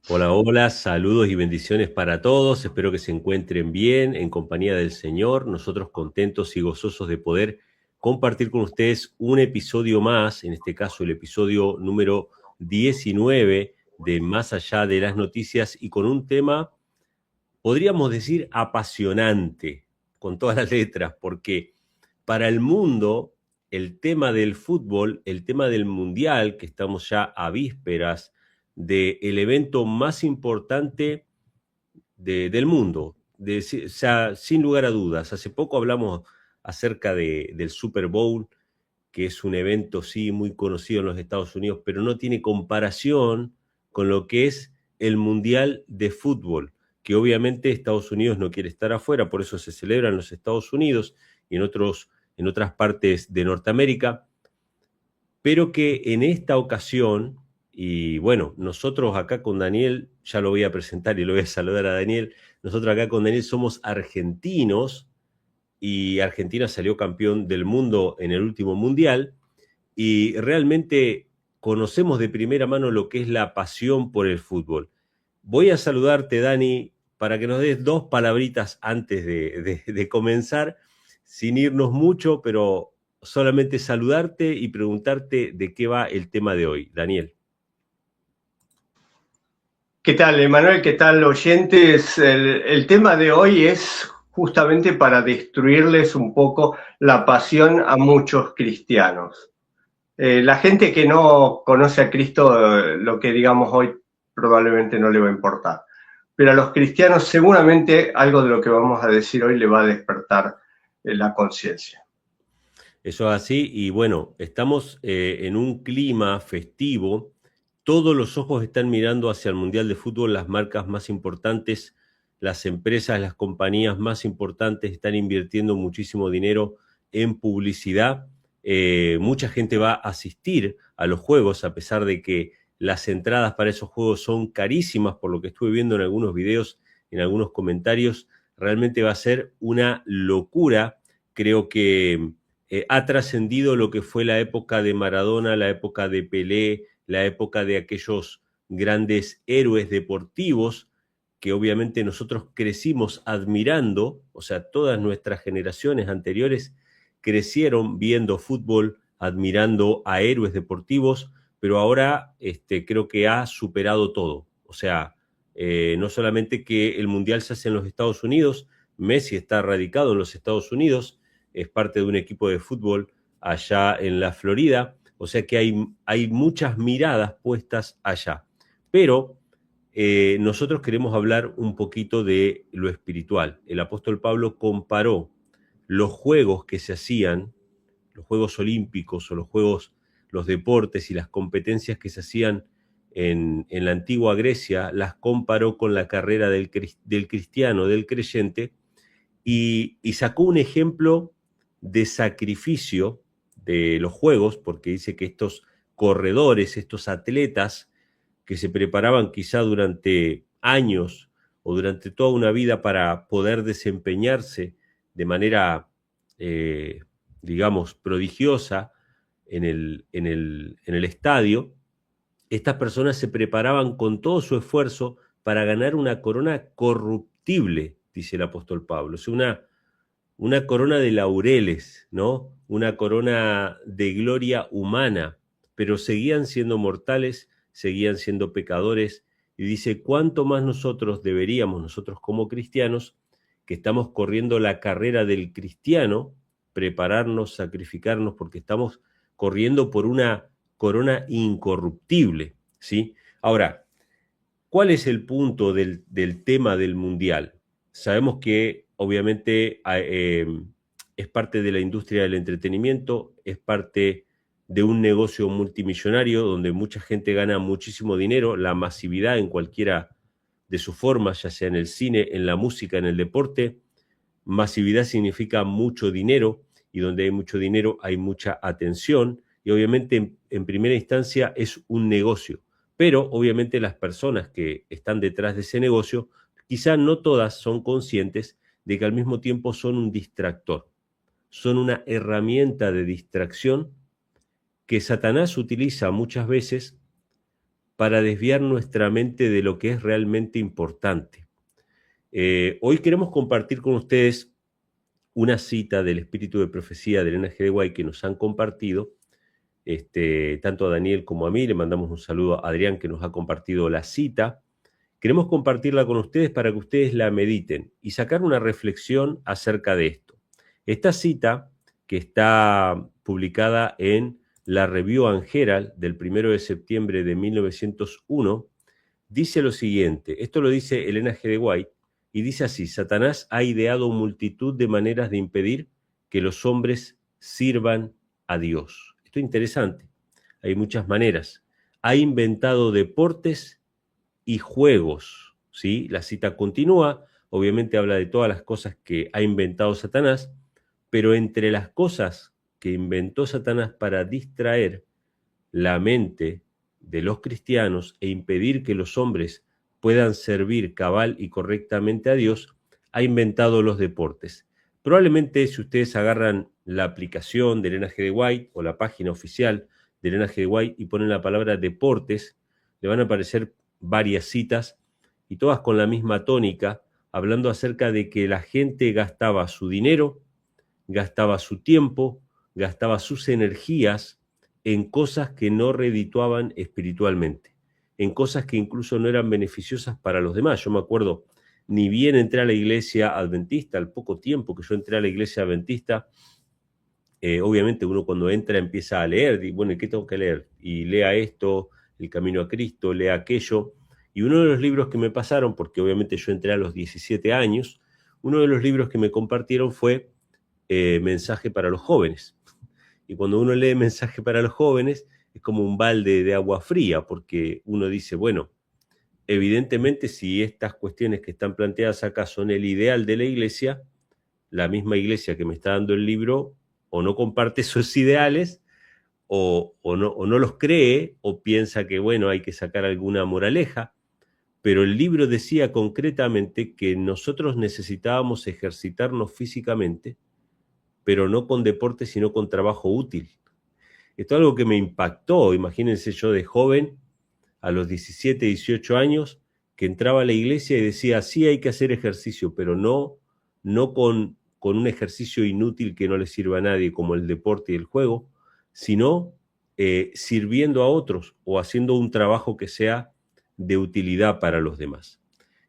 Hola, hola, saludos y bendiciones para todos. Espero que se encuentren bien en compañía del Señor. Nosotros contentos y gozosos de poder compartir con ustedes un episodio más, en este caso el episodio número 19 de Más allá de las noticias y con un tema, podríamos decir, apasionante, con todas las letras, porque para el mundo el tema del fútbol, el tema del mundial, que estamos ya a vísperas del evento más importante del mundo, o sea, sin lugar a dudas. Hace poco hablamos acerca del Super Bowl, que es un evento, sí, muy conocido en los Estados Unidos, pero no tiene comparación con lo que es el Mundial de Fútbol, que obviamente Estados Unidos no quiere estar afuera, por eso se celebra en los Estados Unidos y en otras partes de Norteamérica, pero que en esta ocasión, y bueno, nosotros acá con Daniel, ya lo voy a presentar y lo voy a saludar a Daniel, nosotros acá con Daniel somos argentinos y Argentina salió campeón del mundo en el último mundial y realmente conocemos de primera mano lo que es la pasión por el fútbol. Voy a saludarte, Dani, para que nos des dos palabritas antes de comenzar, sin irnos mucho, pero solamente saludarte y preguntarte de qué va el tema de hoy. Daniel. ¿Qué tal, Emanuel? ¿Qué tal, oyentes? El tema de hoy es justamente para destruirles un poco la pasión a muchos cristianos. La gente que no conoce a Cristo, lo que digamos hoy probablemente no le va a importar. Pero a los cristianos seguramente algo de lo que vamos a decir hoy le va a despertar la conciencia. Eso es así y bueno, estamos en un clima festivo. Todos los ojos están mirando hacia el Mundial de Fútbol, las marcas más importantes, las empresas, las compañías más importantes están invirtiendo muchísimo dinero en publicidad. Mucha gente va a asistir a los juegos, a pesar de que las entradas para esos juegos son carísimas, por lo que estuve viendo en algunos videos, en algunos comentarios. Realmente va a ser una locura. Creo que ha trascendido lo que fue la época de Maradona, la época de Pelé, la época de aquellos grandes héroes deportivos que obviamente nosotros crecimos admirando, o sea, todas nuestras generaciones anteriores crecieron viendo fútbol, admirando a héroes deportivos, pero ahora creo que ha superado todo. O sea, no solamente que el Mundial se hace en los Estados Unidos, Messi está radicado en los Estados Unidos, es parte de un equipo de fútbol allá en la Florida, o sea que hay muchas miradas puestas allá. Pero nosotros queremos hablar un poquito de lo espiritual. El apóstol Pablo comparó los juegos que se hacían, los Juegos Olímpicos o los deportes y las competencias que se hacían en la antigua Grecia, las comparó con la carrera del cristiano, del creyente, y sacó un ejemplo de sacrificio de los Juegos, porque dice que estos corredores, estos atletas que se preparaban quizá durante años o durante toda una vida para poder desempeñarse de manera, eh, digamos, prodigiosa en el estadio, estas personas se preparaban con todo su esfuerzo para ganar una corona corruptible, dice el apóstol Pablo. Es una corona de laureles, ¿no? Una corona de gloria humana, pero seguían siendo mortales, seguían siendo pecadores, y dice, ¿cuánto más nosotros deberíamos, nosotros como cristianos, que estamos corriendo la carrera del cristiano, prepararnos, sacrificarnos, porque estamos corriendo por una corona incorruptible, ¿sí? Ahora, ¿cuál es el punto del tema del mundial? Sabemos que obviamente es parte de la industria del entretenimiento, es parte de un negocio multimillonario donde mucha gente gana muchísimo dinero, la masividad en cualquiera de sus formas, ya sea en el cine, en la música, en el deporte. Masividad significa mucho dinero y donde hay mucho dinero hay mucha atención y obviamente en primera instancia es un negocio, pero obviamente las personas que están detrás de ese negocio quizá no todas son conscientes de que al mismo tiempo son un distractor, son una herramienta de distracción que Satanás utiliza muchas veces para desviar nuestra mente de lo que es realmente importante. Hoy queremos compartir con ustedes una cita del Espíritu de Profecía de Elena G. de White que nos han compartido, tanto a Daniel como a mí. Le mandamos un saludo a Adrián, que nos ha compartido la cita. Queremos compartirla con ustedes para que ustedes la mediten y sacar una reflexión acerca de esto. Esta cita, que está publicada en la Review and Herald del 1 de septiembre de 1901, dice lo siguiente. Esto lo dice Elena G. de White y dice así: Satanás ha ideado multitud de maneras de impedir que los hombres sirvan a Dios. Esto es interesante. Hay muchas maneras. Ha inventado deportes y juegos, ¿sí? La cita continúa, obviamente habla de todas las cosas que ha inventado Satanás, pero entre las cosas que inventó Satanás para distraer la mente de los cristianos e impedir que los hombres puedan servir cabal y correctamente a Dios, ha inventado los deportes. Probablemente si ustedes agarran la aplicación de Elena G. de White o la página oficial de Elena G. de White y ponen la palabra deportes, le van a aparecer varias citas y todas con la misma tónica, hablando acerca de que la gente gastaba su dinero, gastaba su tiempo, gastaba sus energías en cosas que no redituaban espiritualmente, en cosas que incluso no eran beneficiosas para los demás. Yo me acuerdo, ni bien entré a la iglesia adventista, al poco tiempo que yo entré a la iglesia adventista, obviamente uno cuando entra empieza a leer, y bueno, ¿qué tengo que leer? Y lea esto, El Camino a Cristo, lea aquello, y uno de los libros que me pasaron, porque obviamente yo entré a los 17 años, uno de los libros que me compartieron fue Mensaje para los Jóvenes. Y cuando uno lee Mensaje para los Jóvenes, es como un balde de agua fría, porque uno dice, bueno, evidentemente si estas cuestiones que están planteadas acá son el ideal de la iglesia, la misma iglesia que me está dando el libro o no comparte esos ideales, o no los cree, o piensa que, bueno, hay que sacar alguna moraleja. Pero el libro decía concretamente que nosotros necesitábamos ejercitarnos físicamente, pero no con deporte, sino con trabajo útil. Esto es algo que me impactó. Imagínense, yo de joven, a los 17, 18 años, que entraba a la iglesia y decía, sí hay que hacer ejercicio, pero no con un ejercicio inútil que no le sirva a nadie, como el deporte y el juego, sino sirviendo a otros o haciendo un trabajo que sea de utilidad para los demás.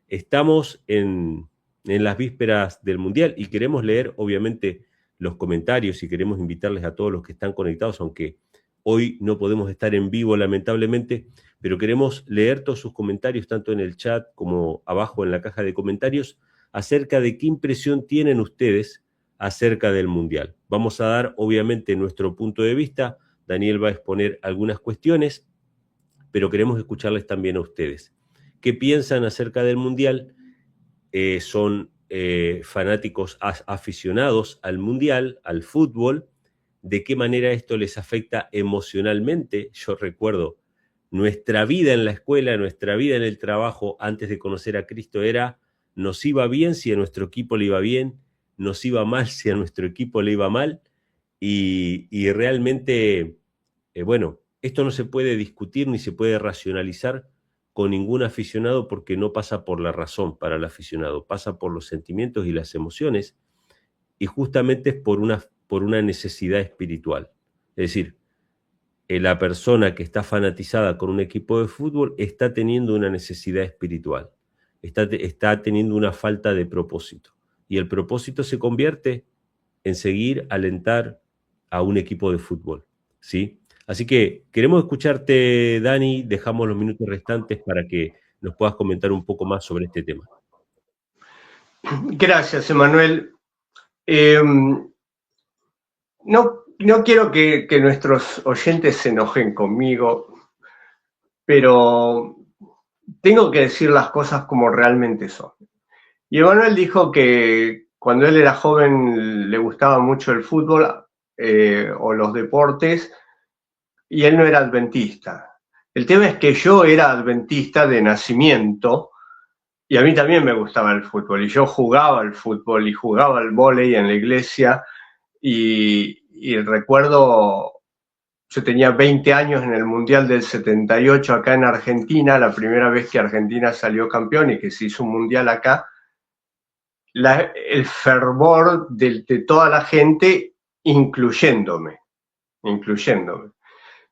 Estamos en las vísperas del Mundial y queremos leer, obviamente, los comentarios y queremos invitarles a todos los que están conectados, aunque hoy no podemos estar en vivo, lamentablemente, pero queremos leer todos sus comentarios, tanto en el chat como abajo en la caja de comentarios, acerca de qué impresión tienen ustedes acerca del Mundial. Vamos a dar, obviamente, nuestro punto de vista. Daniel va a exponer algunas cuestiones, pero queremos escucharles también a ustedes. ¿Qué piensan acerca del Mundial? Son fanáticos aficionados al Mundial, al fútbol. ¿De qué manera esto les afecta emocionalmente? Yo recuerdo nuestra vida en la escuela, nuestra vida en el trabajo antes de conocer a Cristo era: nos iba bien si a nuestro equipo le iba bien, nos iba mal si a nuestro equipo le iba mal, y realmente, bueno, esto no se puede discutir ni se puede racionalizar con ningún aficionado, porque no pasa por la razón para el aficionado, pasa por los sentimientos y las emociones, y justamente es por una necesidad espiritual. Es decir, la persona que está fanatizada con un equipo de fútbol está teniendo una necesidad espiritual, está teniendo una falta de propósito, y el propósito se convierte en seguir, alentar a un equipo de fútbol, ¿sí? Así que queremos escucharte, Dani. Dejamos los minutos restantes para que nos puedas comentar un poco más sobre este tema. Gracias, Emanuel. No quiero que nuestros oyentes se enojen conmigo, pero tengo que decir las cosas como realmente son. Y Emanuel dijo que cuando él era joven le gustaba mucho el fútbol o los deportes, y él no era adventista. El tema es que yo era adventista de nacimiento, y a mí también me gustaba el fútbol, y yo jugaba al fútbol y jugaba al vóley en la iglesia, y recuerdo yo tenía 20 años en el Mundial del 78 acá en Argentina, la primera vez que Argentina salió campeón y que se hizo un Mundial acá, el fervor de toda la gente, incluyéndome.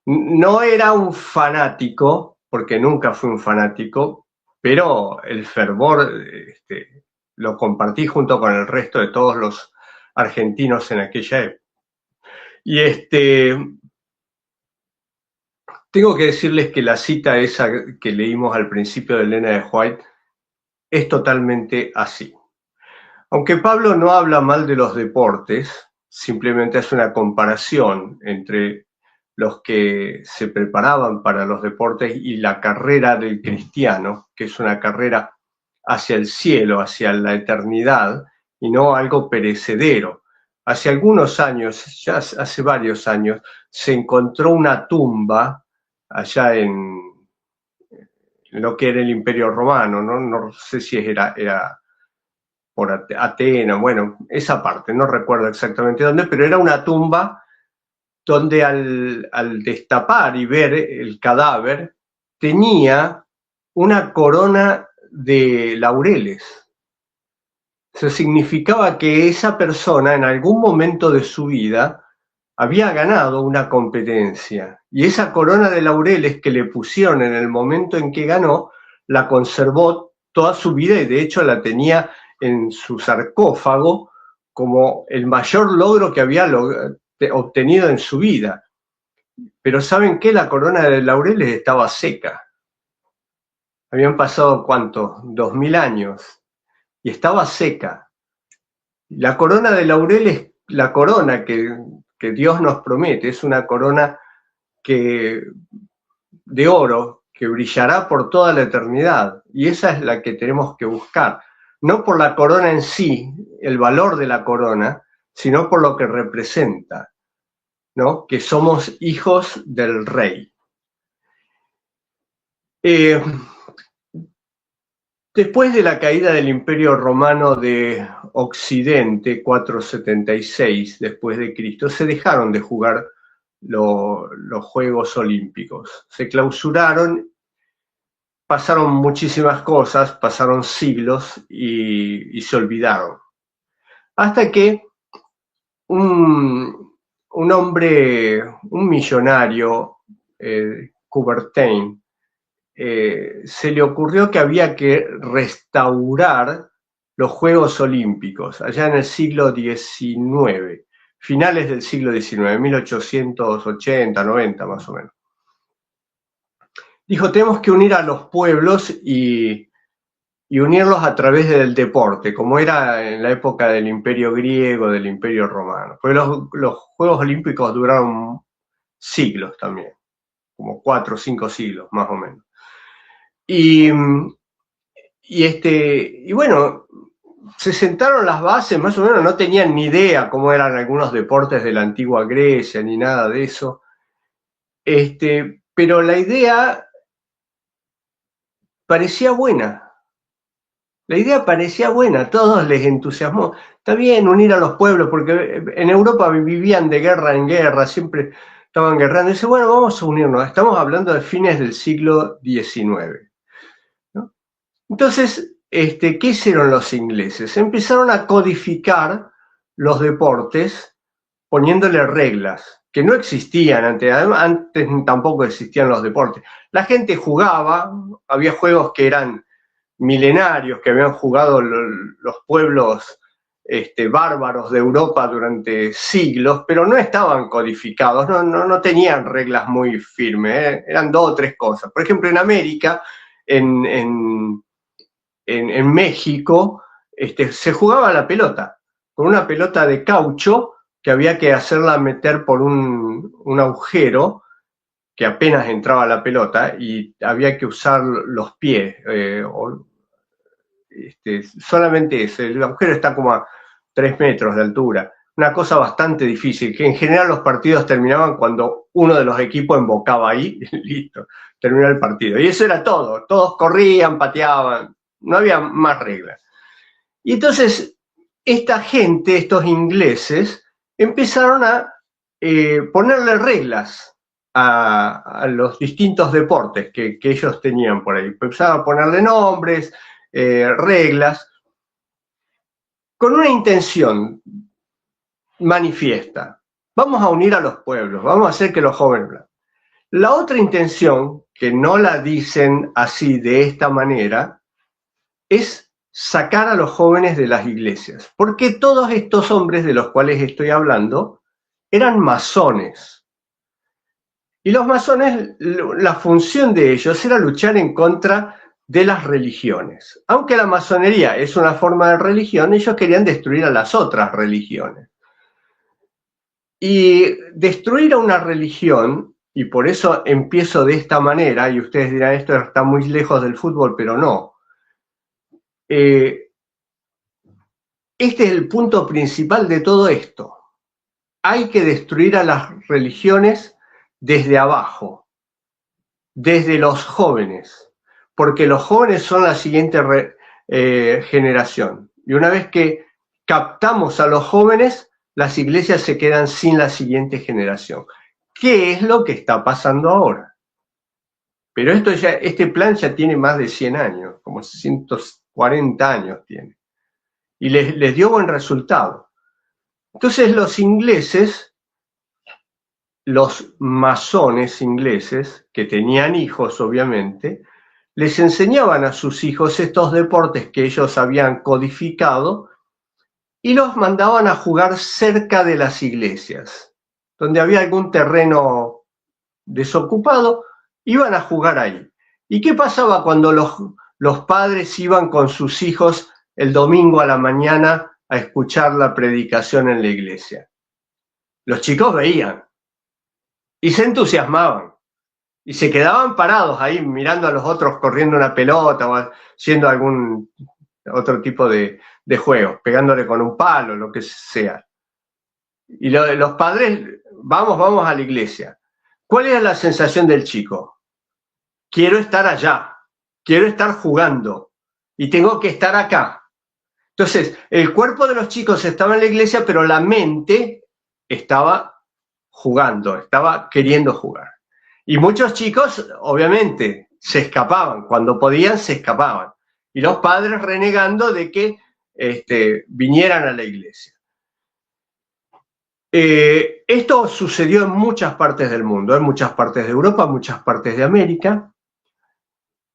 No era un fanático, porque nunca fui un fanático, pero el fervor lo compartí junto con el resto de todos los argentinos en aquella época. Y tengo que decirles que la cita esa que leímos al principio de Elena de White es totalmente así. Aunque Pablo no habla mal de los deportes, simplemente hace una comparación entre los que se preparaban para los deportes y la carrera del cristiano, que es una carrera hacia el cielo, hacia la eternidad, y no algo perecedero. Hace algunos años, ya hace varios años, se encontró una tumba allá en lo que era el Imperio Romano, no sé si era por Atenas, bueno, esa parte, no recuerdo exactamente dónde, pero era una tumba donde al destapar y ver el cadáver, tenía una corona de laureles. Eso significaba que esa persona en algún momento de su vida había ganado una competencia y esa corona de laureles que le pusieron en el momento en que ganó, la conservó toda su vida y de hecho la tenía en su sarcófago como el mayor logro que había obtenido en su vida. Pero ¿saben qué? La corona de laureles estaba seca. Habían pasado, ¿cuánto? 2000 años. Y estaba seca. La corona de laureles, la corona que Dios nos promete, es una corona de oro que brillará por toda la eternidad. Y esa es la que tenemos que buscar. No por la corona en sí, el valor de la corona, sino por lo que representa, ¿no? Que somos hijos del Rey. Después de la caída del Imperio Romano de Occidente, 476 después de Cristo, se dejaron de jugar los Juegos Olímpicos. Se clausuraron, pasaron muchísimas cosas, pasaron siglos y se olvidaron. Hasta que un hombre, un millonario, Coubertin, se le ocurrió que había que restaurar los Juegos Olímpicos, allá en el siglo XIX, finales del siglo XIX, 1880, 90 más o menos. Dijo, tenemos que unir a los pueblos y unirlos a través del deporte, como era en la época del Imperio Griego, del Imperio Romano. Porque los Juegos Olímpicos duraron siglos también, como 4 o 5 siglos más o menos. Y bueno, se sentaron las bases, más o menos no tenían ni idea cómo eran algunos deportes de la antigua Grecia, ni nada de eso. Pero la idea parecía buena. La idea parecía buena, a todos les entusiasmó. Está bien unir a los pueblos, porque en Europa vivían de guerra en guerra, siempre estaban guerrando. Y dice, bueno, vamos a unirnos. Estamos hablando de fines del siglo XIX. ¿No? Entonces, ¿qué hicieron los ingleses? Empezaron a codificar los deportes poniéndole reglas que no existían antes. Además, antes tampoco existían los deportes. La gente jugaba, había juegos que eran milenarios que habían jugado los pueblos bárbaros de Europa durante siglos, pero no estaban codificados, no tenían reglas muy firmes, eran 2 o 3 cosas. Por ejemplo, en América, en México, se jugaba la pelota, con una pelota de caucho que había que hacerla meter por un agujero que apenas entraba la pelota y había que usar los pies. Solamente eso, el agujero está como a 3 metros de altura. Una cosa bastante difícil, que en general los partidos terminaban cuando uno de los equipos embocaba ahí, listo, terminó el partido. Y eso era todo, todos corrían, pateaban, no había más reglas. Y entonces, esta gente, estos ingleses, empezaron a ponerle reglas a los distintos deportes que ellos tenían por ahí. Empezaban a ponerle nombres, reglas, con una intención manifiesta. Vamos a unir a los pueblos, vamos a hacer que los jóvenes... La otra intención, que no la dicen así de esta manera, es sacar a los jóvenes de las iglesias. Porque todos estos hombres de los cuales estoy hablando eran masones. Y los masones, la función de ellos era luchar en contra de las religiones. Aunque la masonería es una forma de religión, ellos querían destruir a las otras religiones. Y destruir a una religión, y por eso empiezo de esta manera, y ustedes dirán, esto está muy lejos del fútbol, pero no. Este es el punto principal de todo esto. Hay que destruir a las religiones desde abajo, desde los jóvenes, porque los jóvenes son la siguiente generación. Y una vez que captamos a los jóvenes, las iglesias se quedan sin la siguiente generación. ¿Qué es lo que está pasando ahora? Pero este plan ya tiene más de 100 años, como 140 años tiene. Y les dio buen resultado. Entonces los ingleses, los masones ingleses, que tenían hijos obviamente, les enseñaban a sus hijos estos deportes que ellos habían codificado y los mandaban a jugar cerca de las iglesias. Donde había algún terreno desocupado, iban a jugar ahí. ¿Y qué pasaba cuando los padres iban con sus hijos el domingo a la mañana a escuchar la predicación en la iglesia? Los chicos veían y se entusiasmaban y se quedaban parados ahí mirando a los otros corriendo una pelota o haciendo algún otro tipo de juegos, pegándole con un palo, lo que sea. Y los padres, vamos a la iglesia. ¿Cuál era la sensación del chico? Quiero estar allá, quiero estar jugando y tengo que estar acá. Entonces, el cuerpo de los chicos estaba en la iglesia, pero la mente estaba jugando, estaba queriendo jugar. Y muchos chicos, obviamente, se escapaban. Cuando podían, se escapaban. Y los padres renegando de que vinieran a la iglesia. Esto sucedió en muchas partes del mundo, en muchas partes de Europa, en muchas partes de América.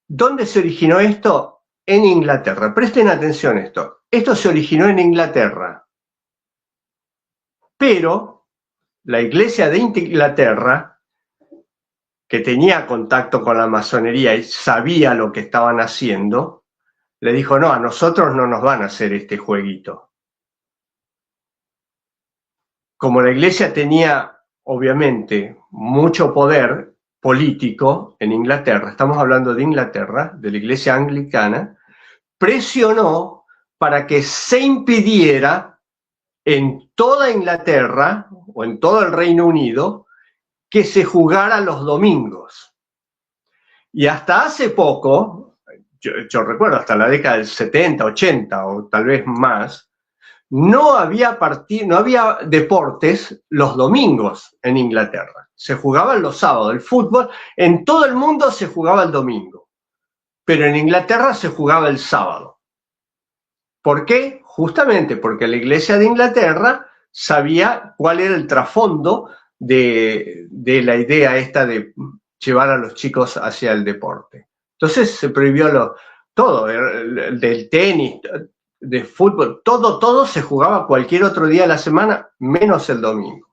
¿Dónde se originó esto? En Inglaterra. Presten atención a esto. Esto se originó en Inglaterra. Pero la iglesia de Inglaterra, que tenía contacto con la masonería y sabía lo que estaban haciendo, le dijo, no, a nosotros no nos van a hacer este jueguito. Como la iglesia tenía, obviamente, mucho poder político en Inglaterra, estamos hablando de Inglaterra, de la iglesia anglicana, presionó para que se impidiera en toda Inglaterra o en todo el Reino Unido que se jugara los domingos. Y hasta hace poco, yo recuerdo hasta la década del 70, 80 o tal vez más, no había deportes los domingos en Inglaterra. Se jugaban los sábados. El fútbol en todo el mundo se jugaba el domingo, pero en Inglaterra se jugaba el sábado. ¿Por qué? Justamente porque la iglesia de Inglaterra sabía cuál era el trasfondo de la idea esta de llevar a los chicos hacia el deporte. Entonces se prohibió todo, del tenis, de fútbol, todo se jugaba cualquier otro día de la semana, menos el domingo.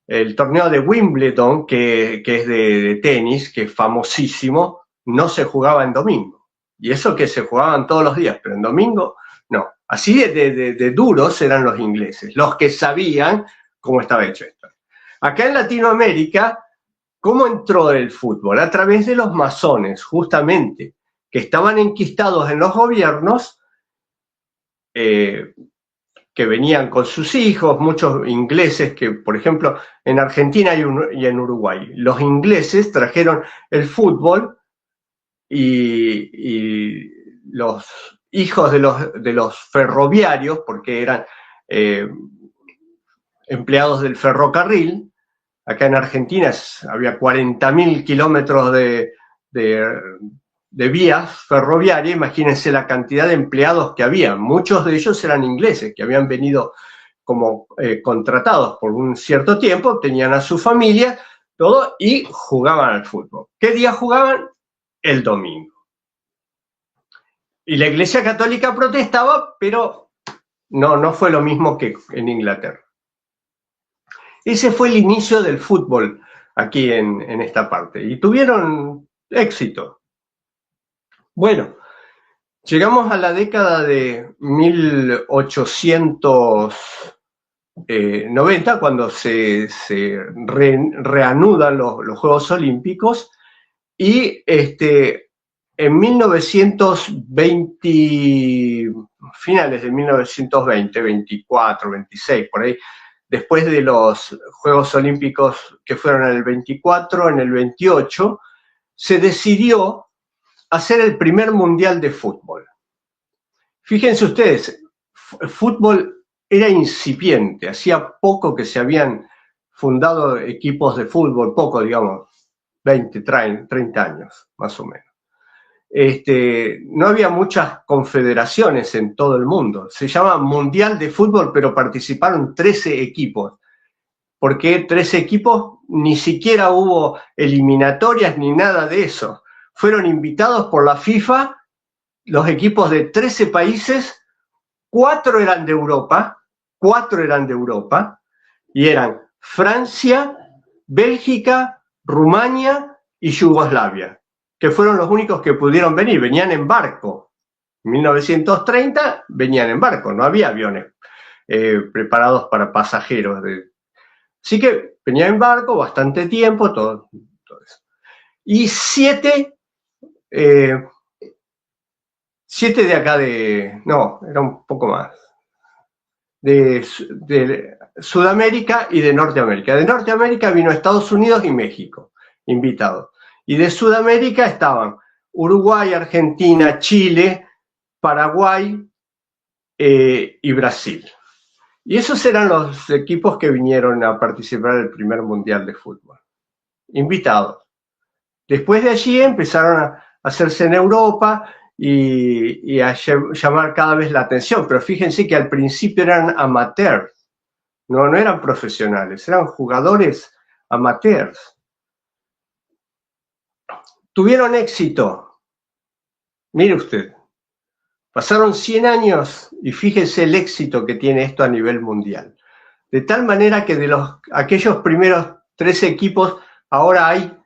El torneo de Wimbledon, que es de tenis, que es famosísimo, no se jugaba en domingo. Y eso que se jugaban todos los días, pero en domingo no. Así de duros eran los ingleses, los que sabían cómo estaba hecho esto. Acá en Latinoamérica, ¿cómo entró el fútbol? A través de los masones, justamente, que estaban enquistados en los gobiernos, que venían con sus hijos, muchos ingleses que, por ejemplo, en Argentina y en Uruguay, los ingleses trajeron el fútbol y los hijos de los ferroviarios, porque eran empleados del ferrocarril, acá en Argentina había 40.000 kilómetros de vías ferroviarias. Imagínense la cantidad de empleados que había. Muchos de ellos eran ingleses, que habían venido como contratados por un cierto tiempo, tenían a su familia, todo, y jugaban al fútbol. ¿Qué día jugaban? El domingo. Y la Iglesia Católica protestaba, pero no fue lo mismo que en Inglaterra. Ese fue el inicio del fútbol aquí en esta parte, y tuvieron éxito. Bueno, llegamos a la década de 1890, cuando se reanudan los Juegos Olímpicos, y en 1920, finales de 1920, 24, 26, por ahí, después de los Juegos Olímpicos que fueron en el 24, en el 28, se decidió hacer el primer mundial de fútbol. Fíjense ustedes, el fútbol era incipiente, hacía poco que se habían fundado equipos de fútbol, poco, digamos, 20, 30 años, más o menos. No había muchas confederaciones en todo el mundo. Se llama Mundial de Fútbol, pero participaron 13 equipos. ¿Por qué 13 equipos? Ni siquiera hubo eliminatorias ni nada de eso. Fueron invitados por la FIFA los equipos de 13 países, 4 eran de Europa, y eran Francia, Bélgica, Rumania y Yugoslavia, que fueron los únicos que pudieron venir. Venían en barco. En 1930 venían en barco, no había aviones preparados para pasajeros. Así que venían en barco bastante tiempo, todo eso. Y 7 de acá no, era un poco más, de Sudamérica y de Norteamérica. De Norteamérica vino Estados Unidos y México, invitados. Y de Sudamérica estaban Uruguay, Argentina, Chile, Paraguay y Brasil. Y esos eran los equipos que vinieron a participar del primer Mundial de Fútbol, invitados. Después de allí empezaron a hacerse en Europa y a llamar cada vez la atención, pero fíjense que al principio eran amateurs, no eran profesionales, eran jugadores amateurs. Tuvieron éxito. Mire usted, pasaron 100 años y fíjese el éxito que tiene esto a nivel mundial. De tal manera que de aquellos primeros 13 equipos, ahora hay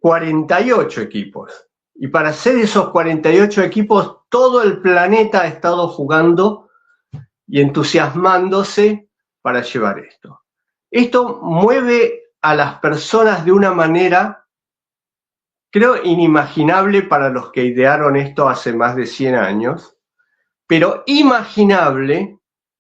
48 equipos. Y para hacer esos 48 equipos, todo el planeta ha estado jugando y entusiasmándose para llevar esto. Esto mueve a las personas de una manera, creo, inimaginable para los que idearon esto hace más de 100 años, pero imaginable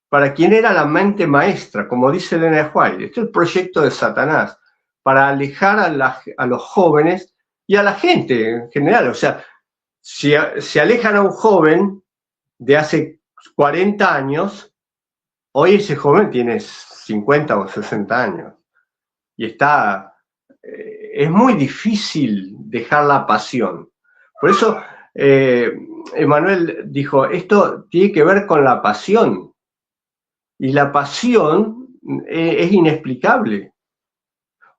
para quien era la mente maestra, como dice Elena White. Este es el proyecto de Satanás, para alejar a los jóvenes y a la gente en general. O sea, si alejan a un joven de hace 40 años, hoy ese joven tiene 50 o 60 años. Y es muy difícil dejar la pasión. Por eso Emmanuel dijo, esto tiene que ver con la pasión. Y la pasión es inexplicable.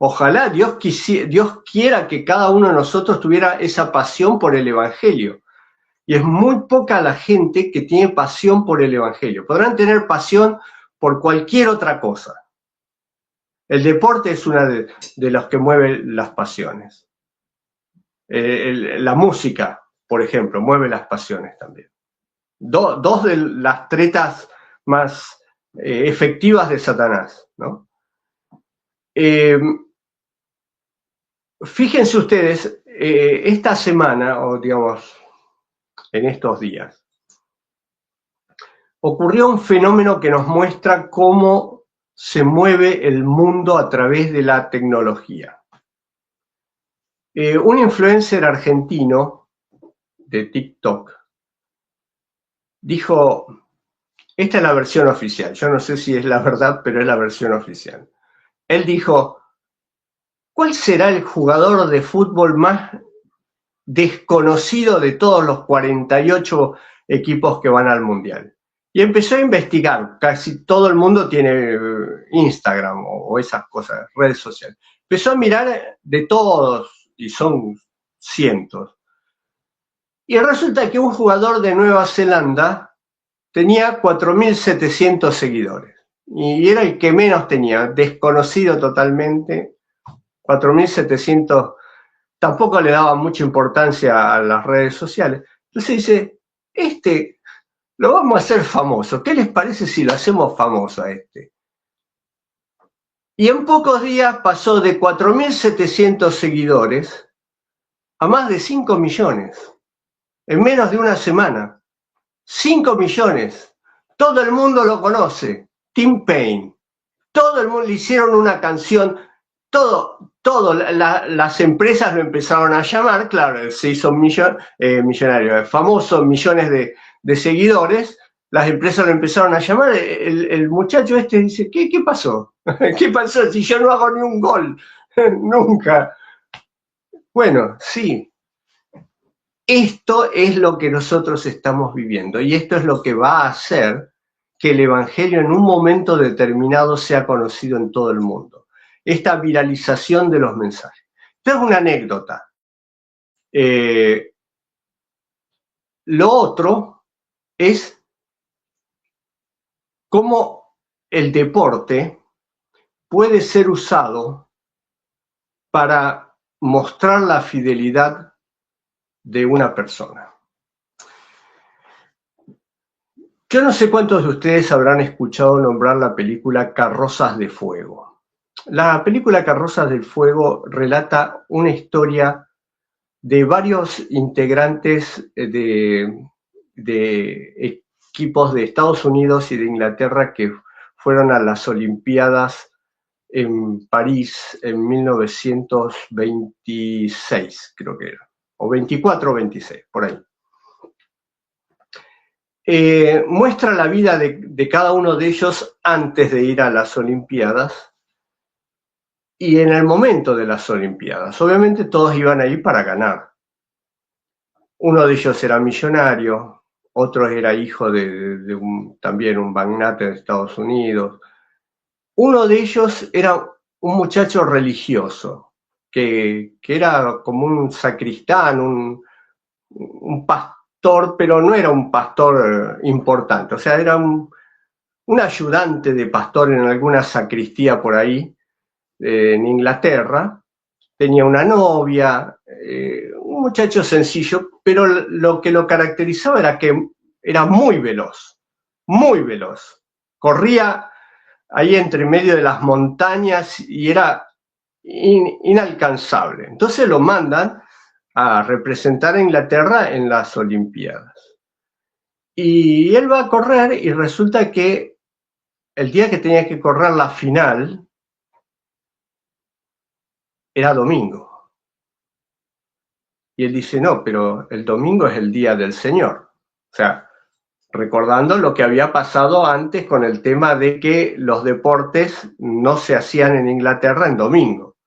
Ojalá Dios quiera que cada uno de nosotros tuviera esa pasión por el Evangelio. Y es muy poca la gente que tiene pasión por el Evangelio. Podrán tener pasión por cualquier otra cosa. El deporte es una de los que mueve las pasiones. La música, por ejemplo, mueve las pasiones también. Dos de las tretas más efectivas de Satanás, ¿no? Fíjense ustedes, esta semana, o digamos, en estos días, ocurrió un fenómeno que nos muestra cómo se mueve el mundo a través de la tecnología. Un influencer argentino de TikTok dijo, esta es la versión oficial, yo no sé si es la verdad, pero es la versión oficial. Él dijo, ¿cuál será el jugador de fútbol más desconocido de todos los 48 equipos que van al Mundial? Y empezó a investigar. Casi todo el mundo tiene Instagram o esas cosas, redes sociales. Empezó a mirar de todos, y son cientos. Y resulta que un jugador de Nueva Zelanda tenía 4.700 seguidores. Y era el que menos tenía, desconocido totalmente. 4.700, tampoco le daba mucha importancia a las redes sociales. Entonces dice, lo vamos a hacer famoso. ¿Qué les parece si lo hacemos famoso a este? Y en pocos días pasó de 4.700 seguidores a más de 5 millones. En menos de una semana. 5 millones. Todo el mundo lo conoce. Tim Payne. Todo el mundo le hicieron una canción. Las empresas lo empezaron a llamar. Claro, se hizo millonario. Famoso, millones de seguidores. Las empresas lo empezaron a llamar. El muchacho este dice, ¿qué pasó? ¿Qué pasó si yo no hago ni un gol? Nunca. Bueno, sí. Esto es lo que nosotros estamos viviendo y esto es lo que va a hacer que el Evangelio en un momento determinado sea conocido en todo el mundo. Esta viralización de los mensajes. Esto es una anécdota. Lo otro es cómo el deporte puede ser usado para mostrar la fidelidad de una persona. Yo no sé cuántos de ustedes habrán escuchado nombrar la película Carrozas de Fuego. La película Carrozas de Fuego relata una historia de varios integrantes de equipos de Estados Unidos y de Inglaterra que fueron a las Olimpiadas en París en 1926, creo que era. O 24 o 26, por ahí. Muestra la vida de cada uno de ellos antes de ir a las Olimpiadas y en el momento de las Olimpiadas. Obviamente todos iban a ir para ganar. Uno de ellos era millonario, otro era hijo de también un magnate de Estados Unidos. Uno de ellos era un muchacho religioso, que era como un sacristán, un pastor, pero no era un pastor importante, o sea, era un ayudante de pastor en alguna sacristía por ahí, en Inglaterra. Tenía una novia, un muchacho sencillo, pero lo que lo caracterizaba era que era muy veloz, corría ahí entre medio de las montañas y era inalcanzable. Entonces lo mandan a representar a Inglaterra en las Olimpiadas. Y él va a correr y resulta que el día que tenía que correr la final era domingo. Y él dice, no, pero el domingo es el día del Señor. O sea, recordando lo que había pasado antes con el tema de que los deportes no se hacían en Inglaterra en domingo.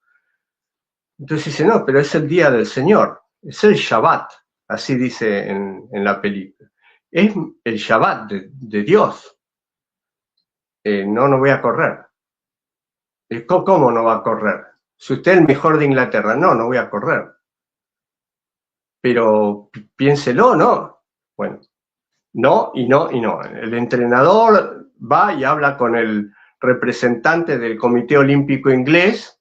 Entonces dice, no, pero es el día del Señor, es el Shabbat, así dice en la película. Es el Shabbat de Dios. No voy a correr. ¿Cómo no va a correr? Si usted es el mejor de Inglaterra, no voy a correr. Pero piénselo, ¿no? Bueno, no y no y no. El entrenador va y habla con el representante del Comité Olímpico Inglés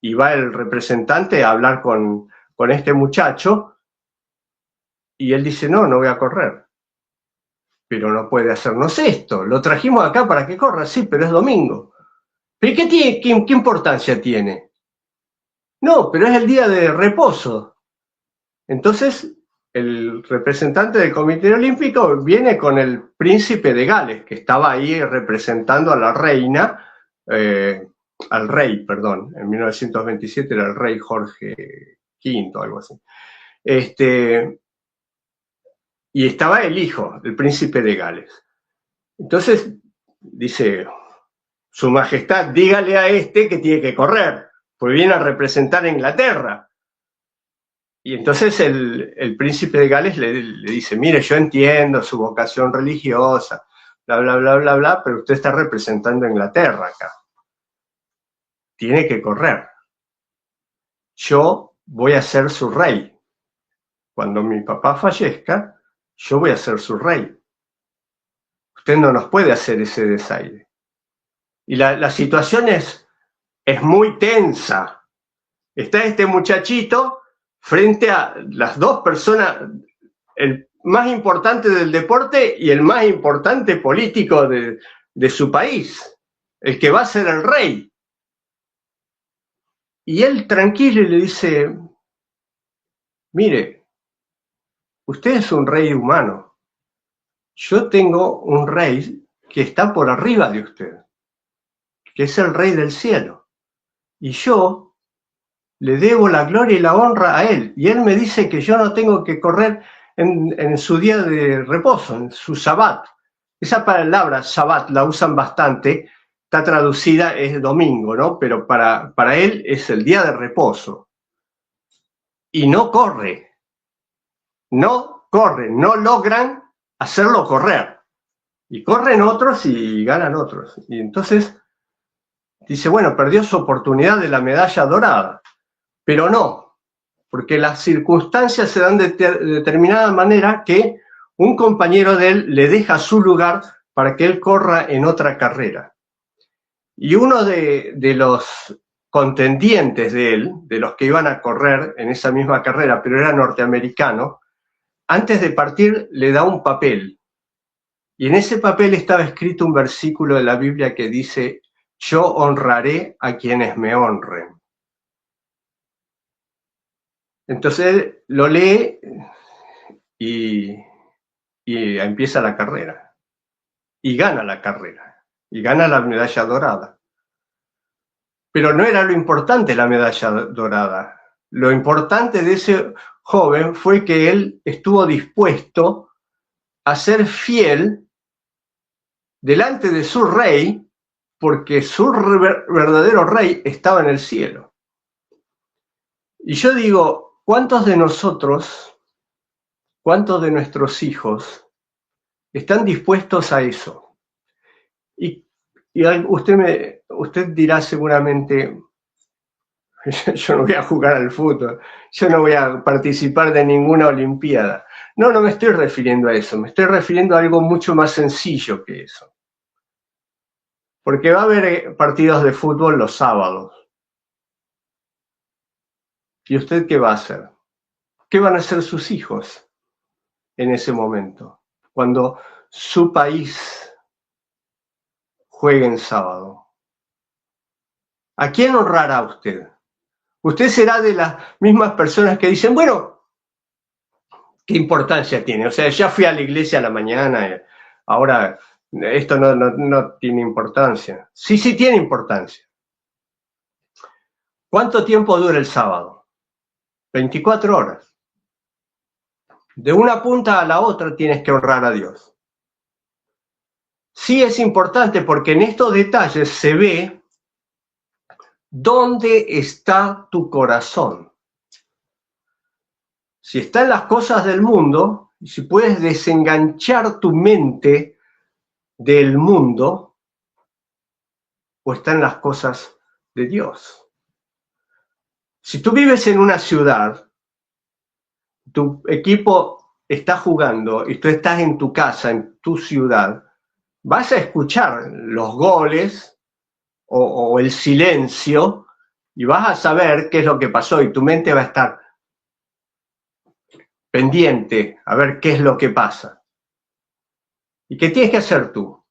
y va el representante a hablar con este muchacho y él dice, no voy a correr. Pero no puede hacernos esto. Lo trajimos acá para que corra, sí, pero es domingo. ¿Pero qué importancia tiene? No, pero es el día de reposo. Entonces, el representante del Comité Olímpico viene con el príncipe de Gales, que estaba ahí representando a la reina, al rey, perdón, en 1927 era el rey Jorge V, algo así. Y estaba el hijo, el príncipe de Gales. Entonces, dice, Su Majestad, dígale a este que tiene que correr, pues viene a representar a Inglaterra. Y entonces el príncipe de Gales le dice, mire, yo entiendo su vocación religiosa, bla, bla, bla, bla, bla, pero usted está representando a Inglaterra acá. Tiene que correr. Yo voy a ser su rey. Cuando mi papá fallezca, yo voy a ser su rey. Usted no nos puede hacer ese desaire. Y la situación es muy tensa. Está este muchachito frente a las dos personas, el más importante del deporte y el más importante político de su país, el que va a ser el rey. Y él tranquilo le dice, mire, usted es un rey humano, yo tengo un rey que está por arriba de usted, que es el rey del cielo, y yo le debo la gloria y la honra a él, y él me dice que yo no tengo que correr en su día de reposo, en su sabbat. Esa palabra sabbat la usan bastante, está traducida, es domingo, ¿no? Pero para él es el día de reposo. Y no corre, no logran hacerlo correr. Y corren otros y ganan otros. Y entonces dice, bueno, perdió su oportunidad de la medalla dorada, pero no, porque las circunstancias se dan de determinada manera que un compañero de él le deja su lugar para que él corra en otra carrera. Y uno de los contendientes de él, de los que iban a correr en esa misma carrera, pero era norteamericano, antes de partir le da un papel. Y en ese papel estaba escrito un versículo de la Biblia que dice, yo honraré a quienes me honren. Entonces él lo lee y empieza la carrera. Y gana la carrera. Y gana la medalla dorada. Pero no era lo importante la medalla dorada. Lo importante de ese joven fue que él estuvo dispuesto a ser fiel delante de su rey, porque su verdadero rey estaba en el cielo. Y yo digo, ¿cuántos de nosotros, cuántos de nuestros hijos están dispuestos a eso? Y usted dirá seguramente, yo no voy a jugar al fútbol, yo no voy a participar de ninguna olimpiada. No, no me estoy refiriendo a eso, me estoy refiriendo a algo mucho más sencillo que eso. Porque va a haber partidos de fútbol los sábados. ¿Y usted qué va a hacer? ¿Qué van a hacer sus hijos en ese momento? Cuando su país juegue en sábado. ¿A quién honrará usted? Usted será de las mismas personas que dicen, bueno, ¿qué importancia tiene? O sea, ya fui a la iglesia a la mañana, ahora esto no tiene importancia. Sí, sí tiene importancia. ¿Cuánto tiempo dura el sábado? 24 horas. De una punta a la otra tienes que honrar a Dios. Sí es importante porque en estos detalles se ve dónde está tu corazón. Si está en las cosas del mundo, si puedes desenganchar tu mente del mundo, o está en las cosas de Dios. Si tú vives en una ciudad, tu equipo está jugando y tú estás en tu casa, en tu ciudad, vas a escuchar los goles o el silencio y vas a saber qué es lo que pasó y tu mente va a estar pendiente a ver qué es lo que pasa. ¿Y qué tienes que hacer tú?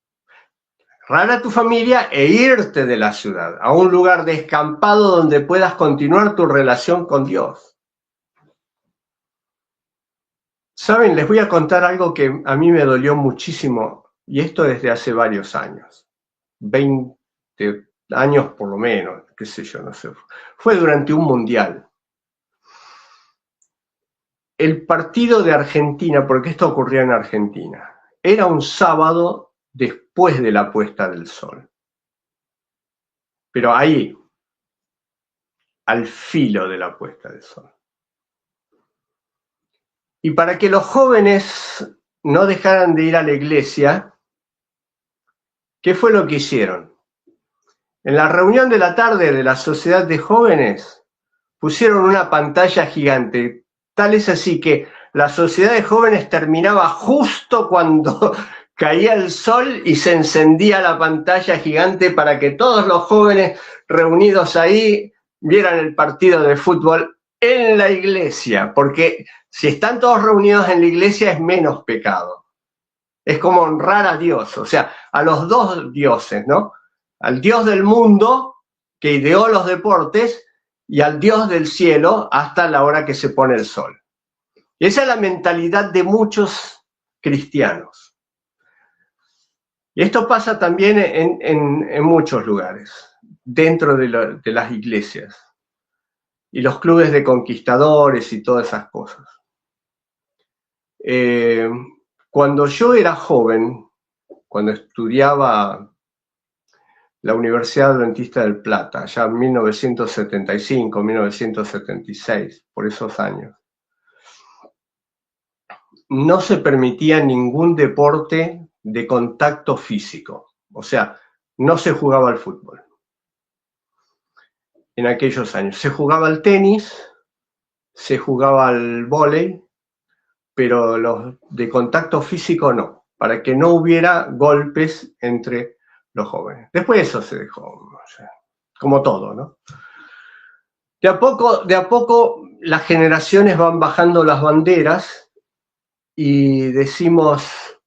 Agarrar a tu familia e irte de la ciudad, a un lugar descampado donde puedas continuar tu relación con Dios. Saben, les voy a contar algo que a mí me dolió muchísimo, y esto desde hace varios años, 20 años por lo menos, qué sé yo, no sé. Fue durante un mundial. El partido de Argentina, porque esto ocurrió en Argentina, era un sábado después de la puesta del sol. Pero ahí, al filo de la puesta del sol. Y para que los jóvenes no dejaran de ir a la iglesia, ¿qué fue lo que hicieron? En la reunión de la tarde de la sociedad de jóvenes pusieron una pantalla gigante. Tal es así que la sociedad de jóvenes terminaba justo cuando caía el sol y se encendía la pantalla gigante para que todos los jóvenes reunidos ahí vieran el partido de fútbol en la iglesia, porque si están todos reunidos en la iglesia es menos pecado. Es como honrar a Dios, o sea, a los dos dioses, ¿no? Al Dios del mundo que ideó los deportes y al Dios del cielo hasta la hora que se pone el sol. Y esa es la mentalidad de muchos cristianos. Y esto pasa también en muchos lugares, dentro de las iglesias y los clubes de conquistadores y todas esas cosas. Cuando yo era joven, cuando estudiaba la Universidad Adventista del Plata, ya en 1975, 1976, por esos años, no se permitía ningún deporte de contacto físico, o sea, no se jugaba al fútbol. En aquellos años se jugaba al tenis, se jugaba al vóley, pero los de contacto físico no, para que no hubiera golpes entre los jóvenes. Después eso se dejó, o sea, como todo, ¿no? De a poco las generaciones van bajando las banderas y decimos,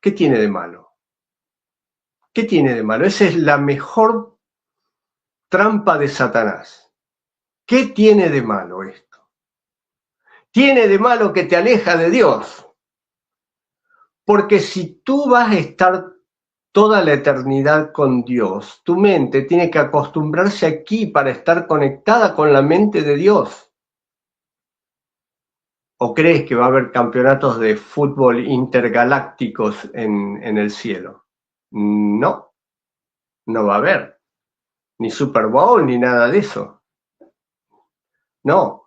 ¿qué tiene de malo? ¿Qué tiene de malo? Esa es la mejor trampa de Satanás. ¿Qué tiene de malo esto? Tiene de malo que te aleja de Dios. Porque si tú vas a estar toda la eternidad con Dios, tu mente tiene que acostumbrarse aquí para estar conectada con la mente de Dios. ¿O crees que va a haber campeonatos de fútbol intergalácticos en el cielo? No, no va a haber. Ni Super Bowl, ni nada de eso. No.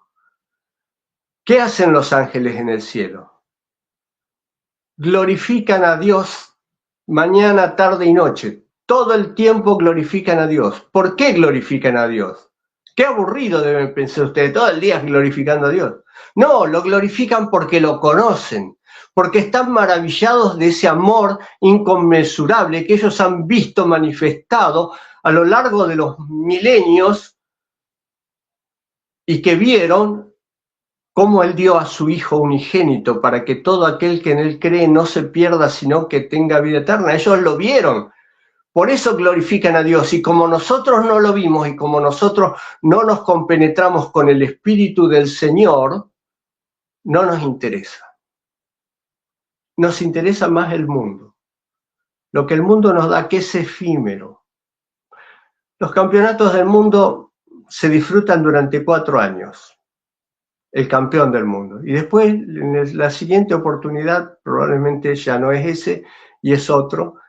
¿Qué hacen los ángeles en el cielo? Glorifican a Dios mañana, tarde y noche. Todo el tiempo glorifican a Dios. ¿Por qué glorifican a Dios? Qué aburrido deben pensar ustedes, todo el día glorificando a Dios. No, lo glorifican porque lo conocen, porque están maravillados de ese amor inconmensurable que ellos han visto manifestado a lo largo de los milenios y que vieron cómo Él dio a su Hijo unigénito para que todo aquel que en Él cree no se pierda, sino que tenga vida eterna. Ellos lo vieron. Por eso glorifican a Dios. Y como nosotros no lo vimos y como nosotros no nos compenetramos con el Espíritu del Señor, no nos interesa. Nos interesa más el mundo. Lo que el mundo nos da, que es efímero. Los campeonatos del mundo se disfrutan durante 4 años. El campeón del mundo. Y después, en la siguiente oportunidad, probablemente ya no es ese y es otro.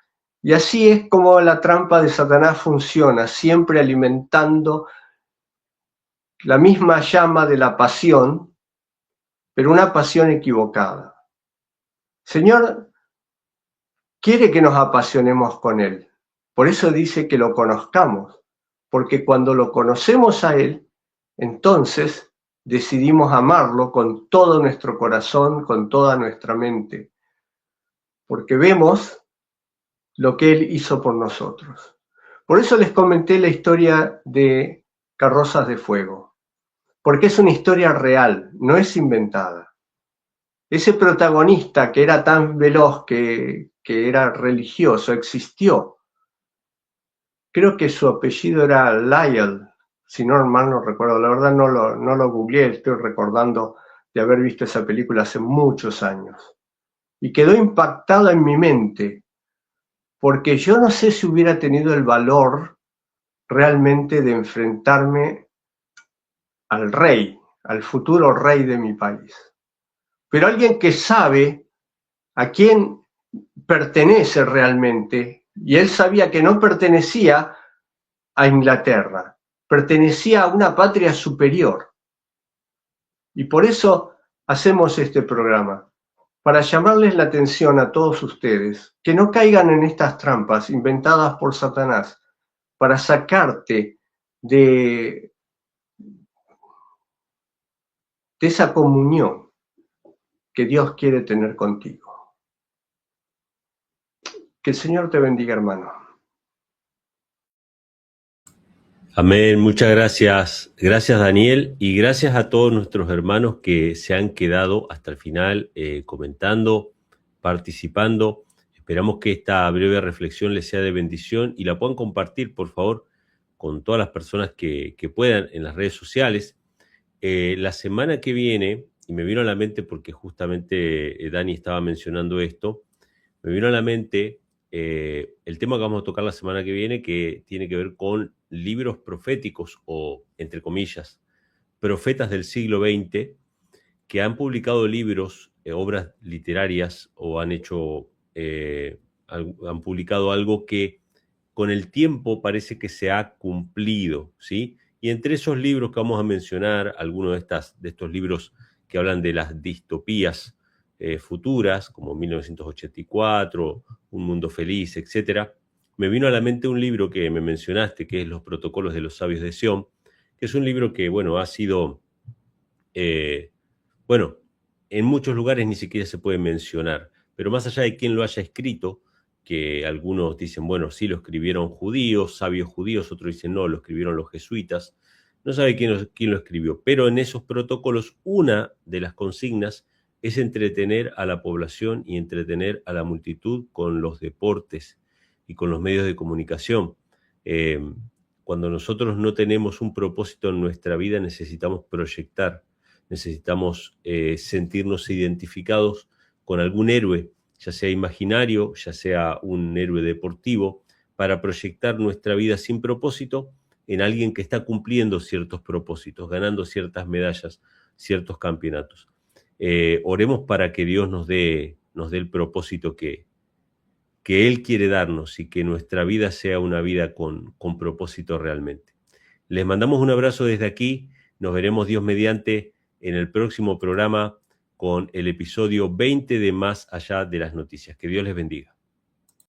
Y así es como la trampa de Satanás funciona, siempre alimentando la misma llama de la pasión, pero una pasión equivocada. Señor quiere que nos apasionemos con Él. Por eso dice que lo conozcamos, porque cuando lo conocemos a Él, entonces decidimos amarlo con todo nuestro corazón, con toda nuestra mente, porque vemos lo que Él hizo por nosotros. Por eso les comenté la historia de Carrozas de Fuego, porque es una historia real, no es inventada. Ese protagonista que era tan veloz, que era religioso, existió. Creo que su apellido era Lyell, si no mal no recuerdo, la verdad no lo googleé, estoy recordando de haber visto esa película hace muchos años. Y quedó impactada en mi mente, porque yo no sé si hubiera tenido el valor realmente de enfrentarme al rey, al futuro rey de mi país. Pero alguien que sabe a quién pertenece realmente, y él sabía que no pertenecía a Inglaterra, pertenecía a una patria superior. Y por eso hacemos este programa, para llamarles la atención a todos ustedes, que no caigan en estas trampas inventadas por Satanás, para sacarte de esa comunión que Dios quiere tener contigo. Que el Señor te bendiga, hermano. Amén, muchas gracias. Gracias, Daniel, y gracias a todos nuestros hermanos que se han quedado hasta el final comentando, participando. Esperamos que esta breve reflexión les sea de bendición y la puedan compartir, por favor, con todas las personas que puedan en las redes sociales. La semana que viene, y me vino a la mente porque justamente Dani estaba mencionando esto, me vino a la mente el tema que vamos a tocar la semana que viene, que tiene que ver con libros proféticos o, entre comillas, profetas del siglo XX que han publicado libros, obras literarias o han publicado algo que con el tiempo parece que se ha cumplido, ¿sí? Y entre esos libros que vamos a mencionar, algunos de estos libros que hablan de las distopías futuras, como 1984, Un Mundo Feliz, etc., me vino a la mente un libro que me mencionaste, que es Los Protocolos de los Sabios de Sion, que es un libro que, bueno, ha sido, bueno, en muchos lugares ni siquiera se puede mencionar, pero más allá de quién lo haya escrito, que algunos dicen, bueno, sí lo escribieron judíos, sabios judíos, otros dicen, no, lo escribieron los jesuitas, no sabe quién lo escribió, pero en esos protocolos una de las consignas es entretener a la población y entretener a la multitud con los deportes y con los medios de comunicación. Cuando nosotros no tenemos un propósito en nuestra vida, necesitamos proyectar, necesitamos sentirnos identificados con algún héroe, ya sea imaginario, ya sea un héroe deportivo, para proyectar nuestra vida sin propósito en alguien que está cumpliendo ciertos propósitos, ganando ciertas medallas, ciertos campeonatos. Oremos para que Dios nos dé el propósito que Él quiere darnos y que nuestra vida sea una vida con propósito realmente. Les mandamos un abrazo desde aquí, nos veremos Dios mediante en el próximo programa con el episodio 20 de Más Allá de las Noticias. Que Dios les bendiga.